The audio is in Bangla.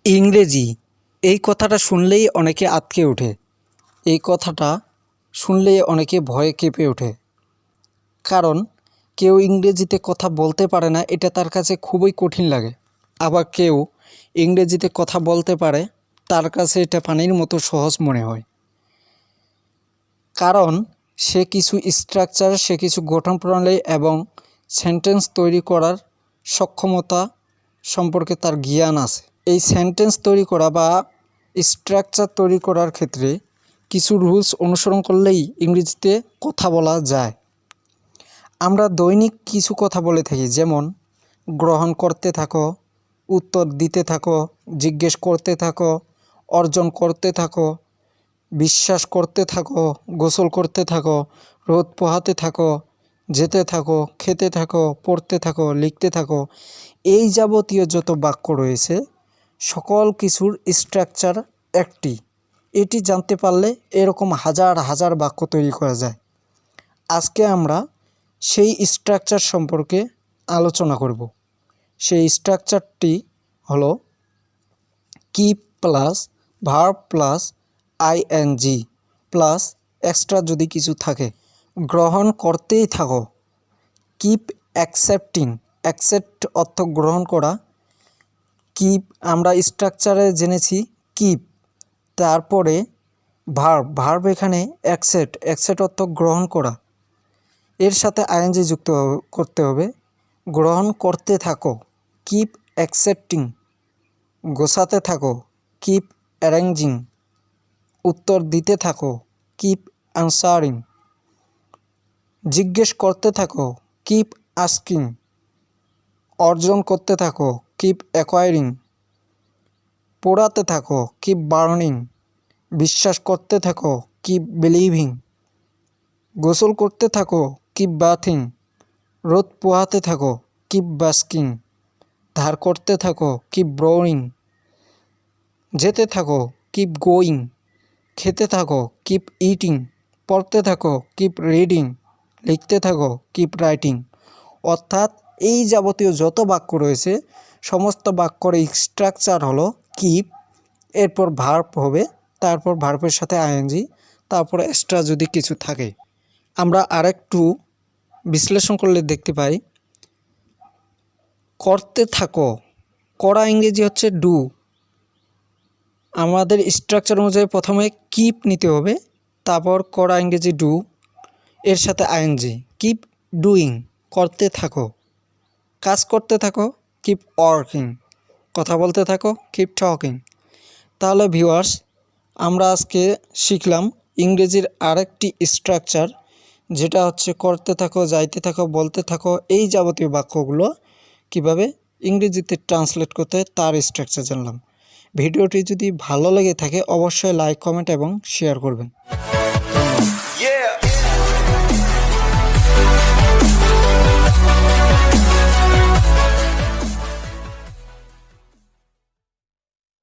ইংরেজি এই কথাটা শুনলেই অনেকে আঁতকে ওঠে। এই কথাটা শুনলেই অনেকে ভয়ে কেঁপে ওঠে। কারণ কেউ ইংরেজিতে কথা বলতে পারে না, এটা তার কাছে খুবই কঠিন লাগে। আবার কেউ ইংরেজিতে কথা বলতে পারে, তার কাছে এটা পানির মতো সহজ মনে হয়। কারণ সে কিছু স্ট্রাকচার, সে কিছু গঠন প্রণালী এবং সেন্টেন্স তৈরি করার সক্ষমতা সম্পর্কে তার জ্ঞান আছে। এই সেন্টেন্স তৈরি করা বা স্ট্রাকচার তৈরি করার ক্ষেত্রে কিছু রুলস অনুসরণ করলেই ইংরেজিতে কথা বলা যায়। আমরা দৈনিক কিছু কথা বলে থাকি, যেমন গ্রহণ করতে থাকো, উত্তর দিতে থাকো, জিজ্ঞেস করতে থাকো, অর্জন করতে থাকো, বিশ্বাস করতে থাকো, গোসল করতে থাকো, রোদ পোহাতে থাকো, যেতে থাকো, খেতে থাকো, পড়তে থাকো, লিখতে থাকো। এই যাবতীয় যত বাক্য রয়েছে সকল কিছুর স্ট্রাকচার একটি। এটি জানতে পারলে এরকম হাজার হাজার বাক্য তৈরি করা যায়। আজকে আমরা সেই স্ট্রাকচার সম্পর্কে আলোচনা করব। সেই স্ট্রাকচারটি হলো keep plus verb plus ING plus extra যদি কিছু থাকে। গ্রহণ করতেই থাকো, কিপ অ্যাকসেপ্টিং। অ্যাকসেপ্ট অর্থ গ্রহণ করা। কিপ আমরা স্ট্রাকচারে জেনেছি কিপ, তারপরে ভার্ব। ভার্ব এখানে অ্যাকসেপ্ট। অ্যাকসেপ্ট অর্থ গ্রহণ করা, এর সাথে আইএনজি যুক্ত করতে হবে। গ্রহণ করতে থাকো, কিপ অ্যাকসেপ্টিং। গোছাতে থাকো, কিপ অ্যারেঞ্জিং। উত্তর দিতে থাকো, কিপ অ্যান্সারিং। জিজ্ঞেস করতে থাকো, কিপ আস্কিং। অর্জন করতে থাকো, কিপ অ্যাকোয়ারিং। পোড়াতে থাকো, কিপ বার্নিং। বিশ্বাস করতে থাকো, কিপ বিলিভিং। গোসল করতে থাকো, কিপ বাথিং। রোদ পোহাতে থাকো, কিপ বাস্কিং। ধার করতে থাকো, কিপ ব্রোয়িং। যেতে থাকো, কিপ গোয়িং। খেতে থাকো, কিপ ইটিং। পড়তে থাকো, কিপ রিডিং। লিখতে থাকো, কিপ রাইটিং। অর্থাৎ এই যাবতীয় যত বাক্য রয়েছে সমস্ত বাক্যর স্ট্রাকচার হলো কিপ, এরপর ভার্ব হবে, তারপর ভার্বের সাথে আইএনজি, তারপর এক্সট্রা যদি কিছু থাকে। আমরা আরেকটু বিশ্লেষণ করলে দেখতে পাই, করতে থাকো, করা ইংরেজি হচ্ছে ডু। আমাদের স্ট্রাকচার অনুযায়ী প্রথমে কিপ নিতে হবে, তারপর করা ইংরেজি ডু, এর সাথে আইএনজি। কিপ ডুইং, করতে থাকো। কাজ করতে থাকো, কিপ ওয়ার্কিং। কথা বলতে থাকো, কিপ টকিং। তাহলে ভিউয়ার্স, আমরা আজকে শিখলাম ইংরেজির আরেকটি স্ট্রাকচার, যেটা হচ্ছে করতে থাকো, যাইতে থাকো, বলতে থাকো। এই যাবতীয় বাক্যগুলো কিভাবে ইংরেজিতে ট্রান্সলেট করতে হয় তার স্ট্রাকচার জানলাম। ভিডিওটি যদি ভালো লেগে থাকে অবশ্যই লাইক, কমেন্ট এবং শেয়ার করবেন।